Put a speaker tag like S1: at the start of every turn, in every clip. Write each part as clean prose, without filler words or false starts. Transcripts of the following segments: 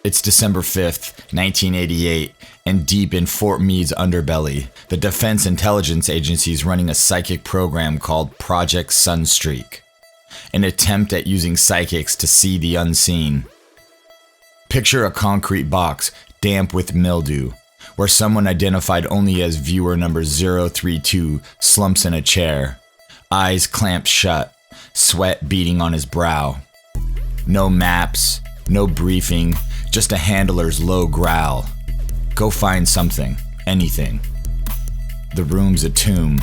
S1: It's December 5th, 1988, and deep in Fort Meade's underbelly, the Defense Intelligence Agency is running a psychic program called Project Sunstreak, an attempt at using psychics to see the unseen. Picture a concrete box, damp with mildew, where someone identified only as viewer number 032 slumps in a chair, eyes clamped shut, sweat beading on his brow. No maps, no briefing, just a handler's low growl. Go find something, anything. The room's a tomb,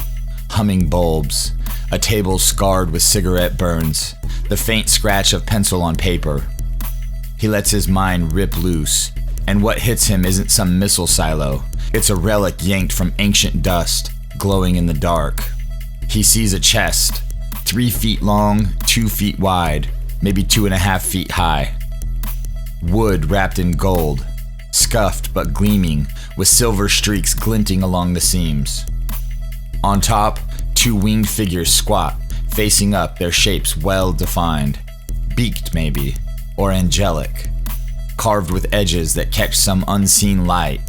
S1: humming bulbs, a table scarred with cigarette burns, the faint scratch of pencil on paper. He lets his mind rip loose, and what hits him isn't some missile silo. It's a relic yanked from ancient dust, glowing in the dark. He sees a chest, 3 feet long, 2 feet wide, maybe 2.5 feet high. Wood wrapped in gold, scuffed but gleaming, with silver streaks glinting along the seams. On top, 2 winged figures squat, facing up, their shapes well defined. Beaked maybe, or angelic, carved with edges that catch some unseen light.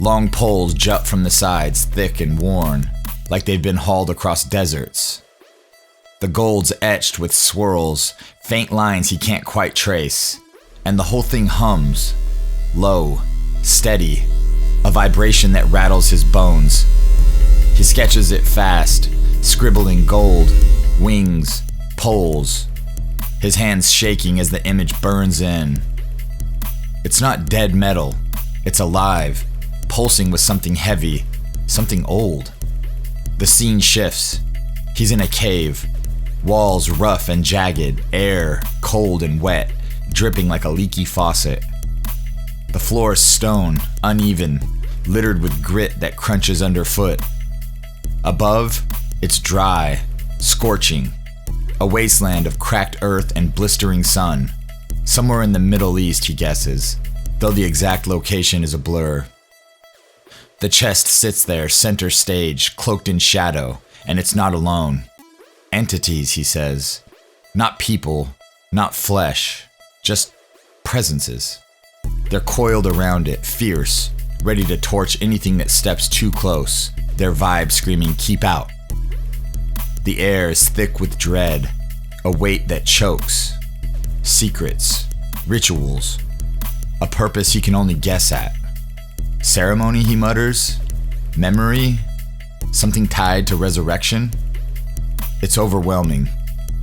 S1: Long poles jut from the sides, thick and worn, like they've been hauled across deserts. The gold's etched with swirls, faint lines he can't quite trace, and the whole thing hums, low, steady, a vibration that rattles his bones. He sketches it fast, scribbling gold, wings, poles, his hands shaking as the image burns in. It's not dead metal, it's alive, pulsing with something heavy, something old. The scene shifts. He's in a cave, walls rough and jagged, air cold and wet, dripping like a leaky faucet. The floor is stone, uneven, littered with grit that crunches underfoot. Above, it's dry, scorching, a wasteland of cracked earth and blistering sun. Somewhere in the Middle East, he guesses, though the exact location is a blur. The chest sits there, center stage, cloaked in shadow, and it's not alone. Entities, he says. Not people, not flesh, just presences. They're coiled around it, fierce, ready to torch anything that steps too close, their vibe screaming, "Keep out." The air is thick with dread, a weight that chokes. Secrets, rituals, a purpose he can only guess at. Ceremony, he mutters? Memory? Something tied to resurrection? It's overwhelming,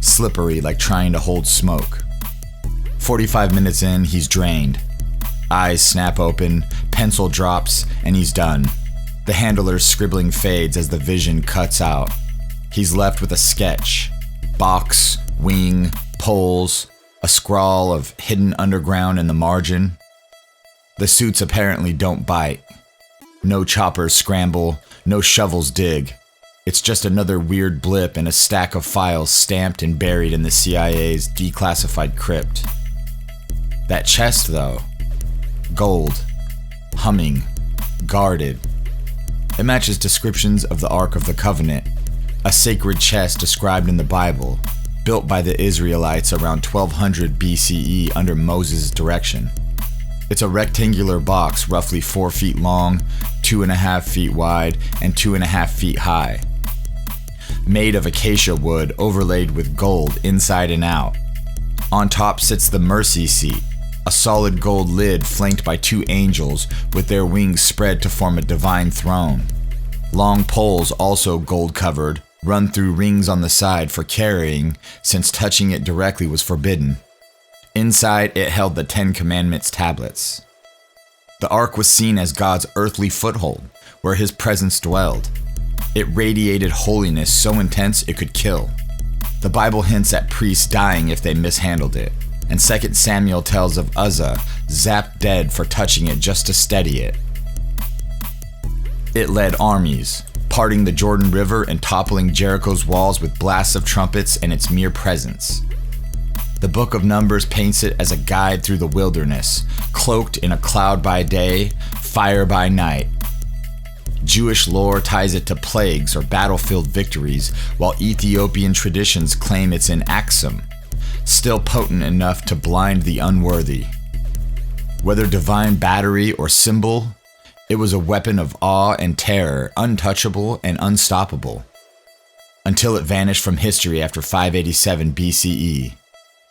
S1: slippery like trying to hold smoke. 45 minutes in, he's drained. Eyes snap open, pencil drops, and he's done. The handler's scribbling fades as the vision cuts out. He's left with a sketch. Box, wing, poles, a scrawl of hidden underground in the margin. The suits apparently don't bite. No choppers scramble, no shovels dig. It's just another weird blip in a stack of files stamped and buried in the CIA's declassified crypt. That chest, though, gold, humming, guarded. It matches descriptions of the Ark of the Covenant, a sacred chest described in the Bible, built by the Israelites around 1200 BCE under Moses' direction. It's a rectangular box roughly 4 feet long, 2.5 feet wide, and 2.5 feet high. Made of acacia wood overlaid with gold inside and out. On top sits the mercy seat, a solid gold lid flanked by 2 angels with their wings spread to form a divine throne. Long poles, also gold covered, run through rings on the side for carrying, since touching it directly was forbidden. Inside, it held the 10 Commandments tablets. The Ark was seen as God's earthly foothold, where his presence dwelled. It radiated holiness so intense it could kill. The Bible hints at priests dying if they mishandled it, and 2 Samuel tells of Uzzah zapped dead for touching it just to steady it. It led armies, parting the Jordan River and toppling Jericho's walls with blasts of trumpets and its mere presence. The Book of Numbers paints it as a guide through the wilderness, cloaked in a cloud by day, fire by night. Jewish lore ties it to plagues or battlefield victories, while Ethiopian traditions claim it's in Aksum, still potent enough to blind the unworthy. Whether divine battery or symbol, it was a weapon of awe and terror, untouchable and unstoppable. Until it vanished from history after 587 BCE.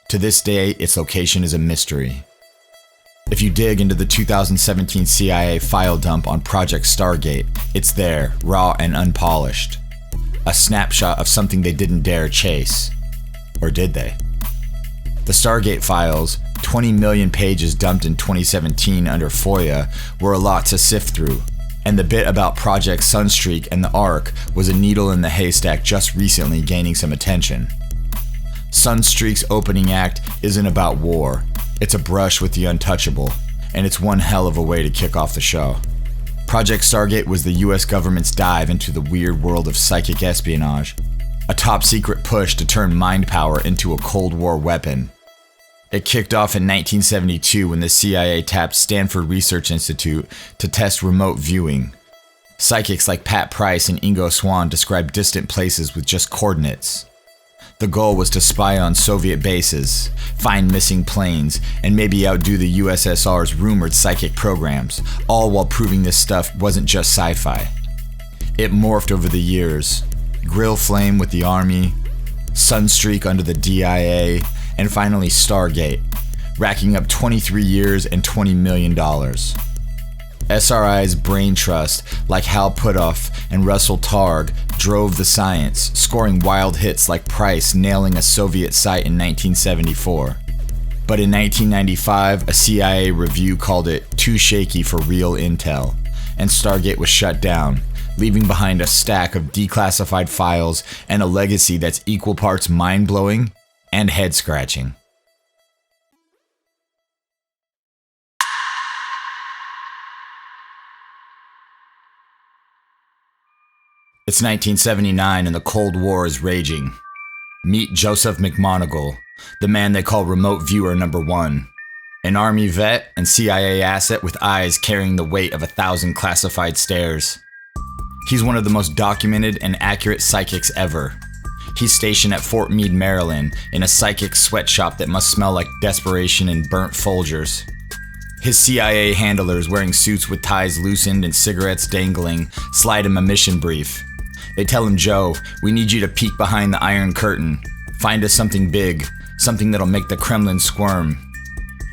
S1: To this day, its location is a mystery. If you dig into the 2017 CIA file dump on Project Stargate, it's there, raw and unpolished. A snapshot of something they didn't dare chase. Or did they? The Stargate files, 20 million pages dumped in 2017 under FOIA, were a lot to sift through, and the bit about Project Sunstreak and the Ark was a needle in the haystack just recently gaining some attention. Sunstreak's opening act isn't about war, it's a brush with the untouchable, and it's one hell of a way to kick off the show. Project Stargate was the US government's dive into the weird world of psychic espionage, a top-secret push to turn mind power into a Cold War weapon. It kicked off in 1972 when the CIA tapped Stanford Research Institute to test remote viewing. Psychics like Pat Price and Ingo Swann described distant places with just coordinates. The goal was to spy on Soviet bases, find missing planes, and maybe outdo the USSR's rumored psychic programs, all while proving this stuff wasn't just sci-fi. It morphed over the years. Grill Flame with the Army, Sunstreak under the DIA, and finally Stargate, racking up 23 years and $20 million. SRI's brain trust, like Hal Puthoff and Russel Targ, drove the science, scoring wild hits like Price nailing a Soviet site in 1974. But in 1995, a CIA review called it too shaky for real intel, and Stargate was shut down, leaving behind a stack of declassified files and a legacy that's equal parts mind-blowing and head-scratching. It's 1979 and the Cold War is raging. Meet Joseph McMoneagle, the man they call Remote Viewer Number 1. An Army vet and CIA asset with eyes carrying the weight of 1,000 classified stares. He's one of the most documented and accurate psychics ever. He's stationed at Fort Meade, Maryland, in a psychic sweatshop that must smell like desperation and burnt Folgers. His CIA handlers, wearing suits with ties loosened and cigarettes dangling, slide him a mission brief. They tell him, "Joe, we need you to peek behind the Iron Curtain. Find us something big, something that'll make the Kremlin squirm."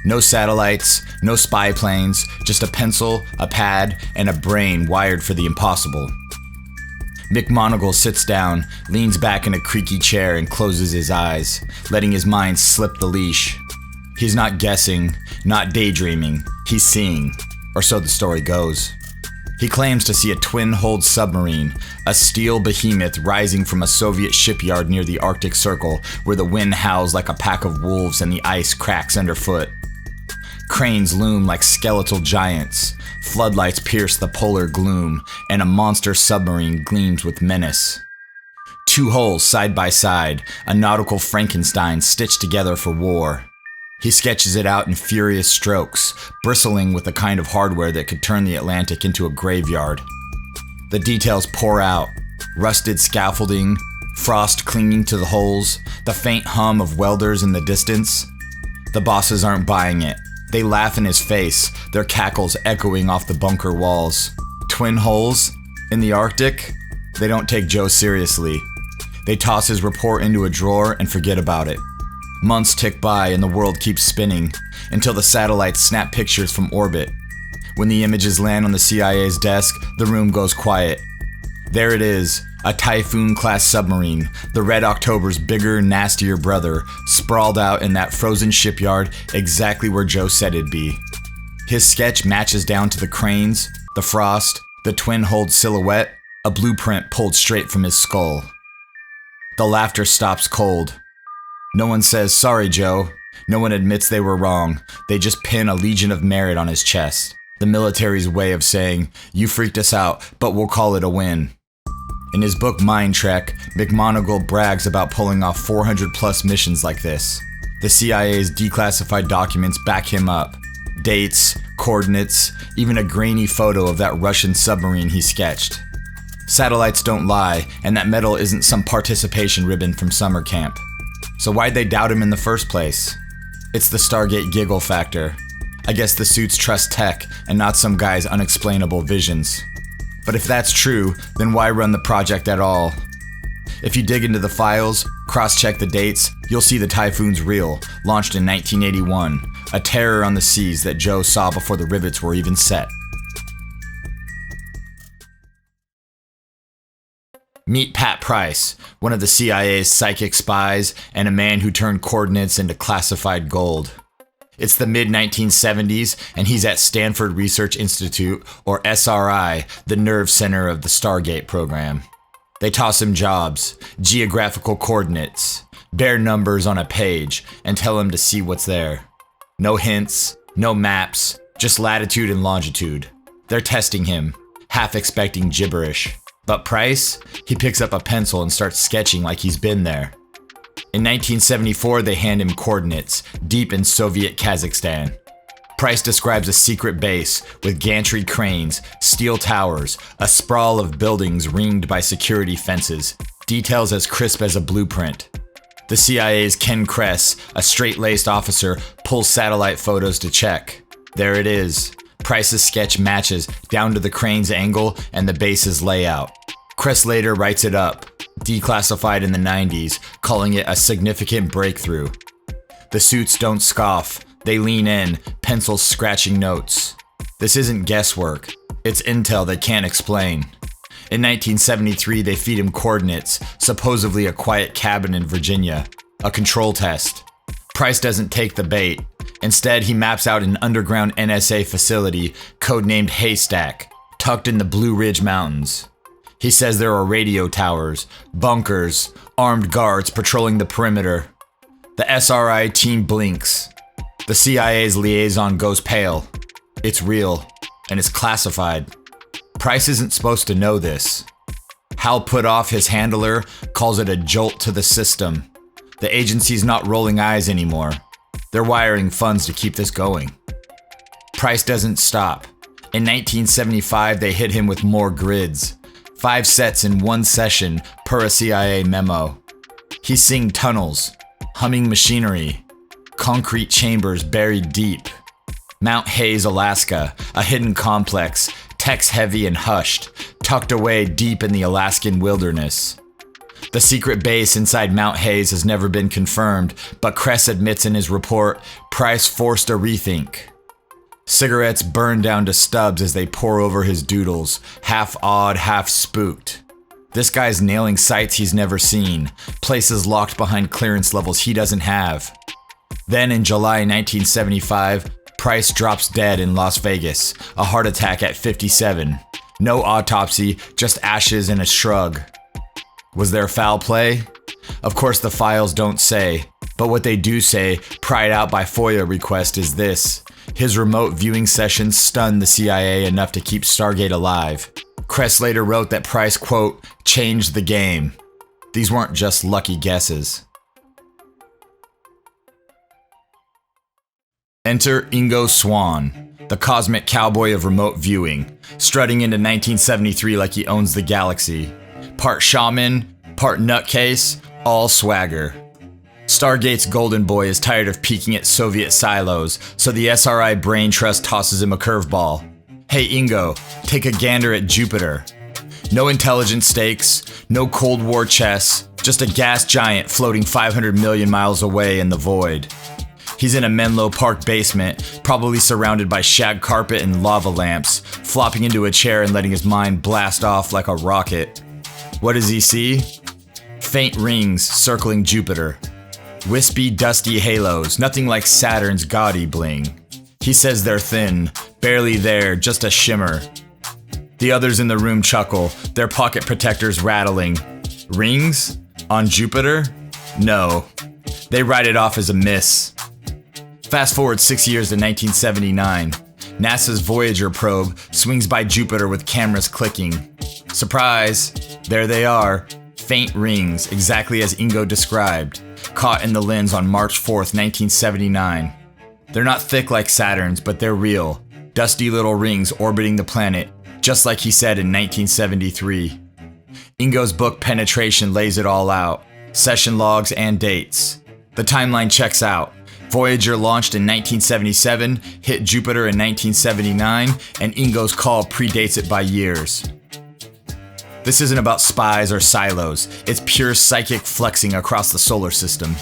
S1: No satellites, no spy planes, just a pencil, a pad, and a brain wired for the impossible. McMoneagle sits down, leans back in a creaky chair and closes his eyes, letting his mind slip the leash. He's not guessing, not daydreaming, he's seeing, or so the story goes. He claims to see a twin-hulled submarine, a steel behemoth rising from a Soviet shipyard near the Arctic Circle, where the wind howls like a pack of wolves and the ice cracks underfoot. Cranes loom like skeletal giants, floodlights pierce the polar gloom, and a monster submarine gleams with menace. Two hulls side by side, a nautical Frankenstein stitched together for war. He sketches it out in furious strokes, bristling with the kind of hardware that could turn the Atlantic into a graveyard. The details pour out: rusted scaffolding, frost clinging to the holes, the faint hum of welders in the distance. The bosses aren't buying it. They laugh in his face, their cackles echoing off the bunker walls. Twin hulls? In the Arctic? They don't take Joe seriously. They toss his report into a drawer and forget about it. Months tick by and the world keeps spinning, until the satellites snap pictures from orbit. When the images land on the CIA's desk, the room goes quiet. There it is, a Typhoon-class submarine, the Red October's bigger, nastier brother, sprawled out in that frozen shipyard exactly where Joe said it'd be. His sketch matches down to the cranes, the frost, the twin-hulled silhouette, a blueprint pulled straight from his skull. The laughter stops cold. No one says, "Sorry, Joe." No one admits they were wrong. They just pin a Legion of Merit on his chest. The military's way of saying, "You freaked us out, but we'll call it a win." In his book Mind Trek, McMoneagle brags about pulling off 400-plus missions like this. The CIA's declassified documents back him up. Dates, coordinates, even a grainy photo of that Russian submarine he sketched. Satellites don't lie, and that medal isn't some participation ribbon from summer camp. So why'd they doubt him in the first place? It's the Stargate giggle factor. I guess the suits trust tech and not some guy's unexplainable visions. But if that's true, then why run the project at all? If you dig into the files, cross-check the dates, you'll see the Typhoon's real, launched in 1981, a terror on the seas that Joe saw before the rivets were even set. Meet Pat Price, one of the CIA's psychic spies and a man who turned coordinates into classified gold. It's the mid-1970s, and he's at Stanford Research Institute, or SRI, the nerve center of the Stargate program. They toss him jobs, geographical coordinates, bare numbers on a page, and tell him to see what's there. No hints, no maps, just latitude and longitude. They're testing him, half expecting gibberish. But Price, he picks up a pencil and starts sketching like he's been there. In 1974, they hand him coordinates, deep in Soviet Kazakhstan. Price describes a secret base with gantry cranes, steel towers, a sprawl of buildings ringed by security fences, details as crisp as a blueprint. The CIA's Ken Kress, a straight-laced officer, pulls satellite photos to check. There it is. Price's sketch matches down to the crane's angle and the base's layout. Kress later writes it up, declassified in the 90s, calling it a significant breakthrough. The suits don't scoff. They lean in, pencils scratching notes. This isn't guesswork. It's intel they can't explain. In 1973, they feed him coordinates, supposedly a quiet cabin in Virginia, a control test. Price doesn't take the bait. Instead, he maps out an underground NSA facility, codenamed Haystack, tucked in the Blue Ridge Mountains. He says there are radio towers, bunkers, armed guards patrolling the perimeter. The SRI team blinks. The CIA's liaison goes pale. It's real, and it's classified. Price isn't supposed to know this. Hal Putoff, his handler, calls it a jolt to the system. The agency's not rolling eyes anymore. They're wiring funds to keep this going. Price doesn't stop. In 1975, they hit him with more grids. 5 sets in one session per a CIA memo. He's seeing tunnels, humming machinery, concrete chambers buried deep. Mount Hayes, Alaska, a hidden complex, text-heavy and hushed, tucked away deep in the Alaskan wilderness. The secret base inside Mount Hayes has never been confirmed, but Kress admits in his report, Price forced a rethink. Cigarettes burn down to stubs as they pour over his doodles, half awed, half spooked. This guy's nailing sites he's never seen, places locked behind clearance levels he doesn't have. Then in July 1975, Price drops dead in Las Vegas, a heart attack at 57. No autopsy, just ashes and a shrug. Was there foul play? Of course the files don't say, but what they do say, pried out by FOIA request, is this. His remote viewing sessions stunned the CIA enough to keep Stargate alive. Kress later wrote that Price, quote, changed the game. These weren't just lucky guesses. Enter Ingo Swann, the cosmic cowboy of remote viewing, strutting into 1973 like he owns the galaxy. Part shaman, part nutcase, all swagger. Stargate's golden boy is tired of peeking at Soviet silos, so the SRI brain trust tosses him a curveball. Hey Ingo, take a gander at Jupiter. No intelligence stakes, no Cold War chess, just a gas giant floating 500 million miles away in the void. He's in a Menlo Park basement, probably surrounded by shag carpet and lava lamps, flopping into a chair and letting his mind blast off like a rocket. What does he see? Faint rings circling Jupiter. Wispy, dusty halos, nothing like Saturn's gaudy bling. He says they're thin, barely there, just a shimmer. The others in the room chuckle, their pocket protectors rattling. Rings? On Jupiter? No. They write it off as a miss. Fast forward 6 years to 1979. NASA's Voyager probe swings by Jupiter with cameras clicking. Surprise! There they are. Faint rings, exactly as Ingo described, caught in the lens on March 4th, 1979. They're not thick like Saturn's, but they're real. Dusty little rings orbiting the planet, just like he said in 1973. Ingo's book Penetration lays it all out. Session logs and dates. The timeline checks out. Voyager launched in 1977, hit Jupiter in 1979, and Ingo's call predates it by years. This isn't about spies or silos, it's pure psychic flexing across the solar system.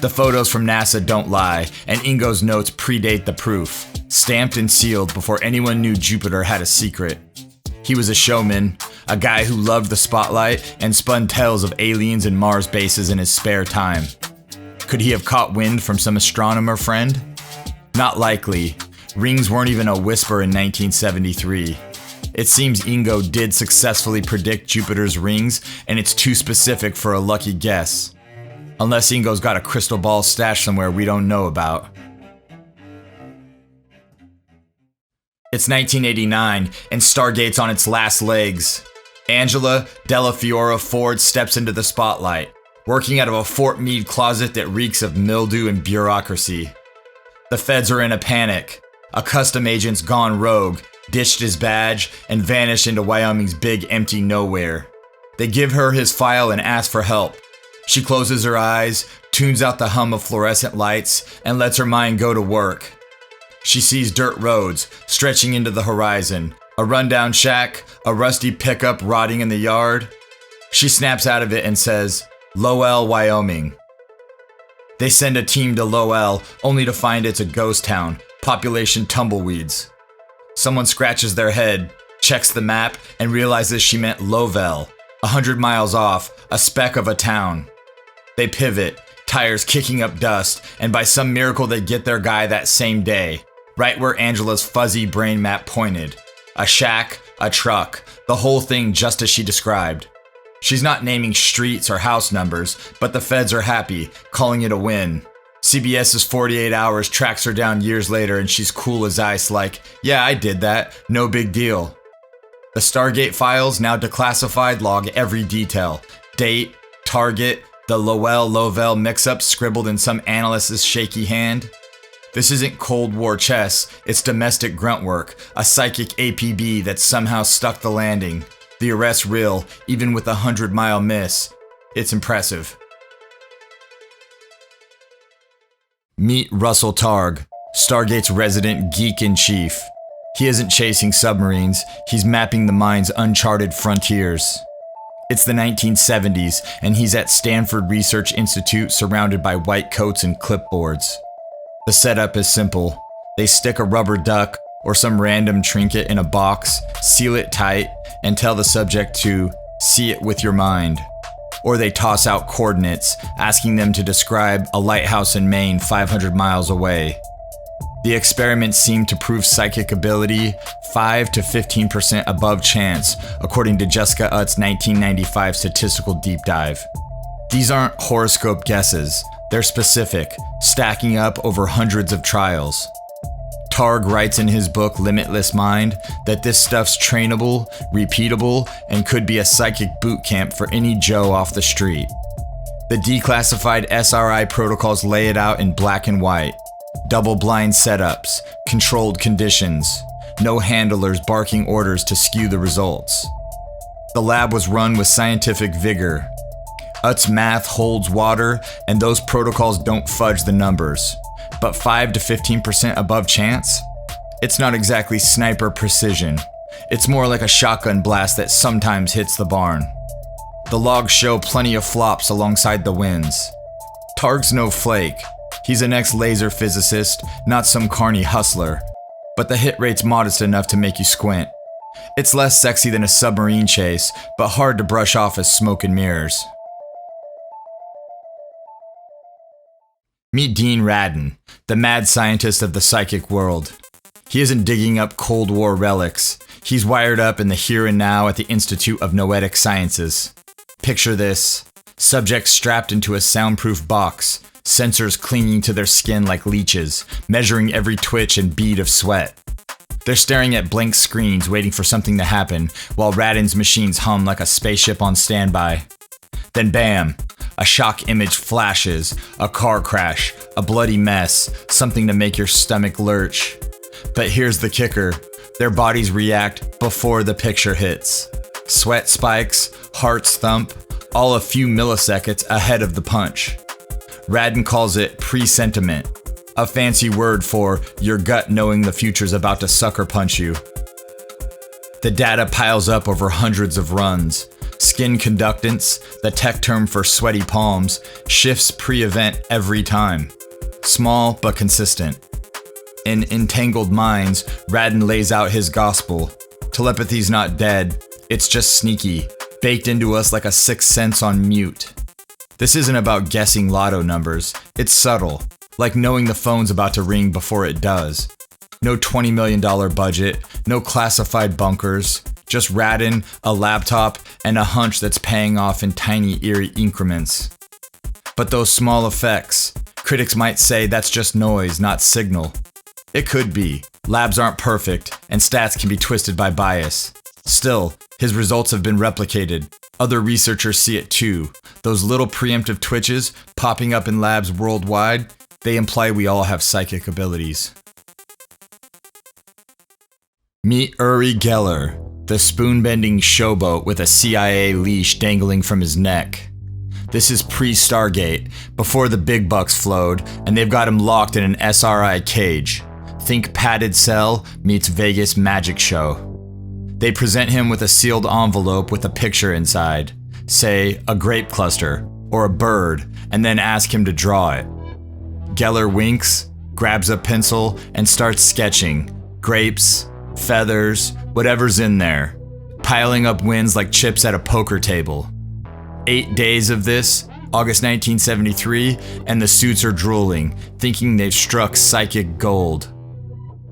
S1: The photos from NASA don't lie, and Ingo's notes predate the proof, stamped and sealed before anyone knew Jupiter had a secret. He was a showman, a guy who loved the spotlight and spun tales of aliens and Mars bases in his spare time. Could he have caught wind from some astronomer friend? Not likely. Rings weren't even a whisper in 1973. It seems Ingo did successfully predict Jupiter's rings, and it's too specific for a lucky guess. Unless Ingo's got a crystal ball stashed somewhere we don't know about. It's 1989, and Stargate's on its last legs. Angela Della Fiora Ford steps into the spotlight, working out of a Fort Meade closet that reeks of mildew and bureaucracy. The feds are in a panic. A custom agent's gone rogue, ditched his badge, and vanished into Wyoming's big empty nowhere. They give her his file and ask for help. She closes her eyes, tunes out the hum of fluorescent lights, and lets her mind go to work. She sees dirt roads stretching into the horizon, a rundown shack, a rusty pickup rotting in the yard. She snaps out of it and says, Lowell, Wyoming. They send a team to Lowell, only to find it's a ghost town, population tumbleweeds. Someone scratches their head, checks the map, and realizes she meant Lowell, 100 miles off, a speck of a town. They pivot, tires kicking up dust, and by some miracle they get their guy that same day, right where Angela's fuzzy brain map pointed. A shack, a truck, the whole thing just as she described. She's not naming streets or house numbers, but the feds are happy, calling it a win. CBS's 48 Hours tracks her down years later and she's cool as ice like, yeah, I did that, no big deal. The Stargate files, now declassified, log every detail. Date, target, the Lowell mix-up scribbled in some analyst's shaky hand. This isn't Cold War chess, it's domestic grunt work, a psychic APB that somehow stuck the landing. The arrest real, even with a 100-mile miss. It's impressive. Meet Russel Targ, Stargate's resident geek-in-chief. He isn't chasing submarines, he's mapping the mind's uncharted frontiers. It's the 1970s, and he's at Stanford Research Institute surrounded by white coats and clipboards. The setup is simple. They stick a rubber duck or some random trinket in a box, seal it tight, and tell the subject to see it with your mind. Or they toss out coordinates, asking them to describe a lighthouse in Maine 500 miles away. The experiments seem to prove psychic ability 5 to 15% above chance, according to Jessica Utt's 1995 statistical deep dive. These aren't horoscope guesses, they're specific, stacking up over hundreds of trials. Targ writes in his book Limitless Mind that this stuff's trainable, repeatable, and could be a psychic boot camp for any Joe off the street. The declassified SRI protocols lay it out in black and white. Double-blind setups, controlled conditions, no handlers barking orders to skew the results. The lab was run with scientific vigor. Utt's math holds water, and those protocols don't fudge the numbers. But 5 to 15% above chance? It's not exactly sniper precision. It's more like a shotgun blast that sometimes hits the barn. The logs show plenty of flops alongside the wins. Targ's no flake. He's an ex-laser physicist, not some carny hustler. But the hit rate's modest enough to make you squint. It's less sexy than a submarine chase, but hard to brush off as smoke and mirrors. Meet Dean Radin, the mad scientist of the psychic world. He isn't digging up Cold War relics. He's wired up in the here and now at the Institute of Noetic Sciences. Picture this. Subjects strapped into a soundproof box, sensors clinging to their skin like leeches, measuring every twitch and bead of sweat. They're staring at blank screens waiting for something to happen, while Radin's machines hum like a spaceship on standby. Then bam! A shock image flashes, a car crash, a bloody mess, something to make your stomach lurch. But here's the kicker, their bodies react before the picture hits. Sweat spikes, hearts thump, all a few milliseconds ahead of the punch. Radin calls it presentiment. a fancy word for your gut knowing the future's about to sucker punch you. The data piles up over hundreds of runs. Skin conductance, the tech term for sweaty palms, shifts pre-event every time. Small but consistent. In Entangled Minds, Radin lays out his gospel. Telepathy's not dead, it's just sneaky, baked into us like a sixth sense on mute. This isn't about guessing lotto numbers, it's subtle, like knowing the phone's about to ring before it does. No $20 million budget, no classified bunkers, just Radin, a laptop, and a hunch that's paying off in tiny eerie increments. But those small effects, critics might say that's just noise, not signal. It could be. Labs aren't perfect, and stats can be twisted by bias. Still, his results have been replicated. Other researchers see it too. Those little preemptive twitches popping up in labs worldwide, they imply we all have psychic abilities. Meet Uri Gellar, the spoon-bending showboat with a CIA leash dangling from his neck. This is pre-Stargate, before the big bucks flowed, and they've got him locked in an SRI cage. Think padded cell meets Vegas magic show. They present him with a sealed envelope with a picture inside, say a grape cluster or a bird, and then ask him to draw it. Gellar winks, grabs a pencil, and starts sketching. Grapes, feathers, whatever's in there, piling up wins like chips at a poker table. 8 days of this, August 1973, and the suits are drooling, thinking they've struck psychic gold.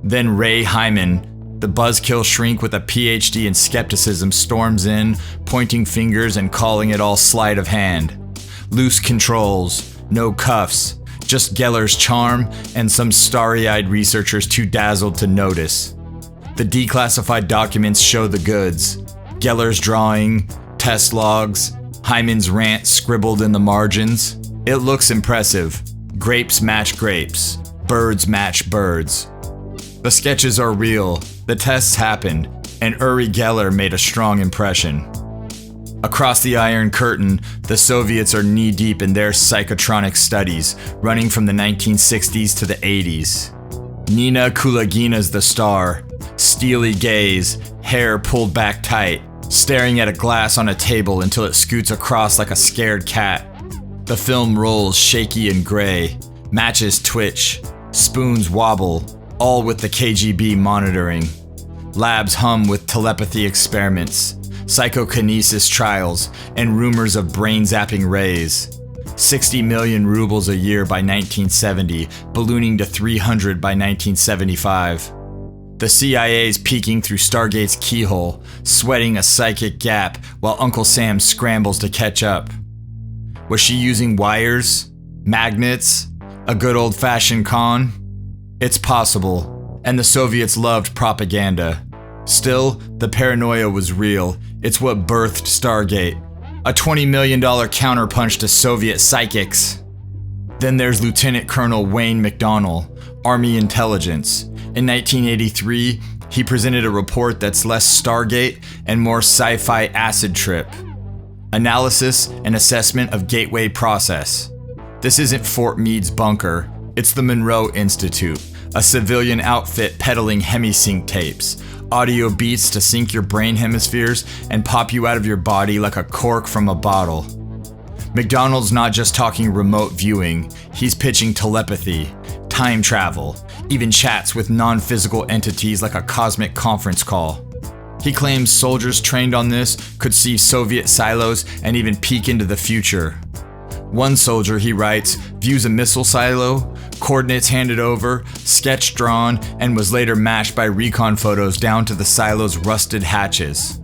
S1: Then Ray Hyman, the buzzkill shrink with a PhD in skepticism, storms in, pointing fingers and calling it all sleight of hand. Loose controls, no cuffs, just Gellar's charm and some starry-eyed researchers too dazzled to notice. The declassified documents show the goods. Gellar's drawing, test logs, Hyman's rant scribbled in the margins. It looks impressive. Grapes match grapes. Birds match birds. The sketches are real, the tests happened, and Uri Gellar made a strong impression. Across the Iron Curtain, the Soviets are knee-deep in their psychotronic studies, running from the 1960s to the 80s. Nina Kulagina's the star, steely gaze, hair pulled back tight, staring at a glass on a table until it scoots across like a scared cat. The film rolls shaky and gray, matches twitch, spoons wobble, all with the KGB monitoring. Labs hum with telepathy experiments, psychokinesis trials, and rumors of brain-zapping rays. 60 million rubles a year by 1970, ballooning to 300 by 1975. The CIA's peeking through Stargate's keyhole, sweating a psychic gap while Uncle Sam scrambles to catch up. Was she using wires? Magnets? A good old-fashioned con? It's possible, and the Soviets loved propaganda. Still, the paranoia was real. It's what birthed Stargate. A $20 million counterpunch to Soviet psychics. Then there's Lieutenant Colonel Wayne McDonnell, Army Intelligence. In 1983, he presented a report that's less Stargate and more sci-fi acid trip. Analysis and assessment of gateway process. This isn't Fort Meade's bunker, it's the Monroe Institute, a civilian outfit peddling hemisync tapes, audio beats to sync your brain hemispheres and pop you out of your body like a cork from a bottle. McDonnell's not just talking remote viewing, he's pitching telepathy, time travel, even chats with non-physical entities like a cosmic conference call. He claims soldiers trained on this could see Soviet silos and even peek into the future. One soldier, he writes, views a missile silo, coordinates handed over, sketch drawn, and was later matched by recon photos down to the silo's rusted hatches.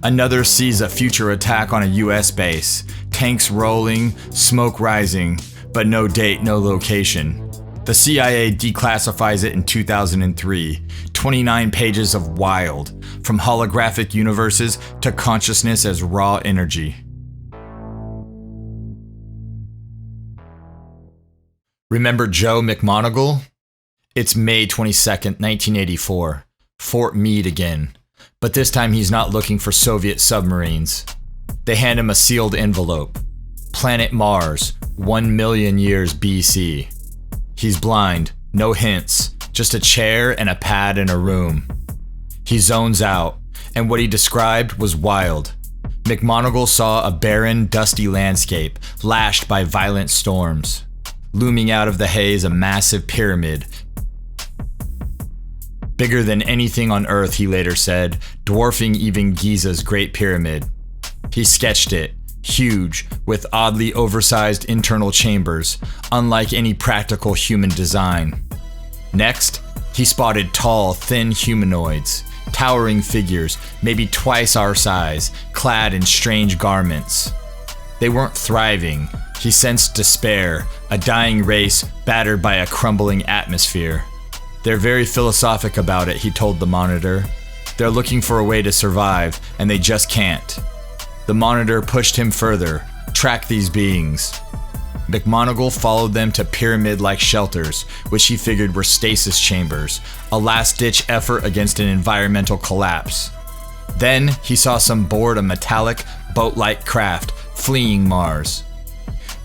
S1: Another sees a future attack on a US base, tanks rolling, smoke rising, but no date, no location. The CIA declassifies it in 2003, 29 pages of wild, from holographic universes to consciousness as raw energy. Remember Joe McMoneagle? It's May 22nd, 1984. Fort Meade again. But this time he's not looking for Soviet submarines. They hand him a sealed envelope. Planet Mars, 1 million years BC. He's blind, no hints, just a chair and a pad in a room. He zones out, and what he described was wild. McMoneagle saw a barren, dusty landscape, lashed by violent storms. Looming out of the haze, a massive pyramid. Bigger than anything on Earth, he later said, dwarfing even Giza's Great Pyramid. He sketched it, huge, with oddly oversized internal chambers, unlike any practical human design. Next, he spotted tall, thin humanoids, towering figures, maybe twice our size, clad in strange garments. They weren't thriving. He sensed despair, a dying race battered by a crumbling atmosphere. They're very philosophic about it, he told the monitor. They're looking for a way to survive, and they just can't. The monitor pushed him further. Track these beings. McMoneagle followed them to pyramid-like shelters, which he figured were stasis chambers, a last-ditch effort against an environmental collapse. Then he saw some board a metallic, boat-like craft fleeing Mars.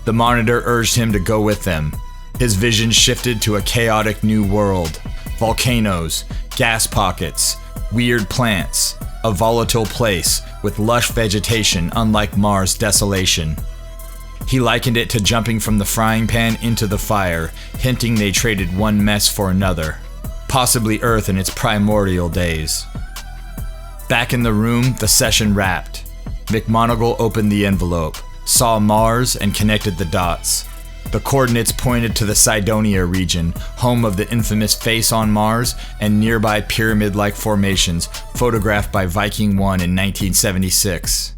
S1: The monitor urged him to go with them. His vision shifted to a chaotic new world. Volcanoes, gas pockets, weird plants, a volatile place with lush vegetation unlike Mars' desolation. He likened it to jumping from the frying pan into the fire, hinting they traded one mess for another, possibly Earth in its primordial days. Back in the room, the session wrapped. McMoneagle opened the envelope, saw Mars, and connected the dots. The coordinates pointed to the Cydonia region, home of the infamous face on Mars and nearby pyramid-like formations photographed by Viking 1 in 1976.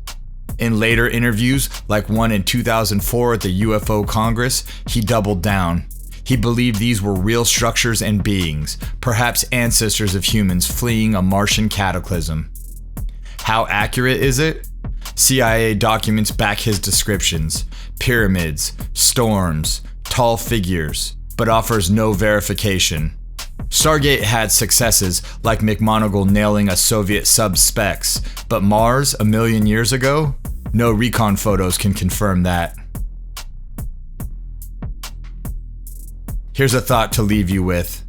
S1: In later interviews, like one in 2004 at the UFO Congress, he doubled down. He believed these were real structures and beings, perhaps ancestors of humans fleeing a Martian cataclysm. How accurate is it? CIA documents back his descriptions: pyramids, storms, tall figures, but offers no verification. Stargate had successes, like McMoneagle nailing a Soviet sub-specs, but Mars, a million years ago? No recon photos can confirm that. Here's a thought to leave you with.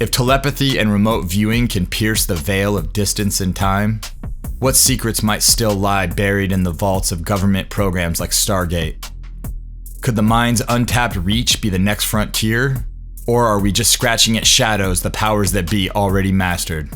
S1: If telepathy and remote viewing can pierce the veil of distance and time, what secrets might still lie buried in the vaults of government programs like Stargate? Could the mind's untapped reach be the next frontier? Or are we just scratching at shadows the powers that be already mastered?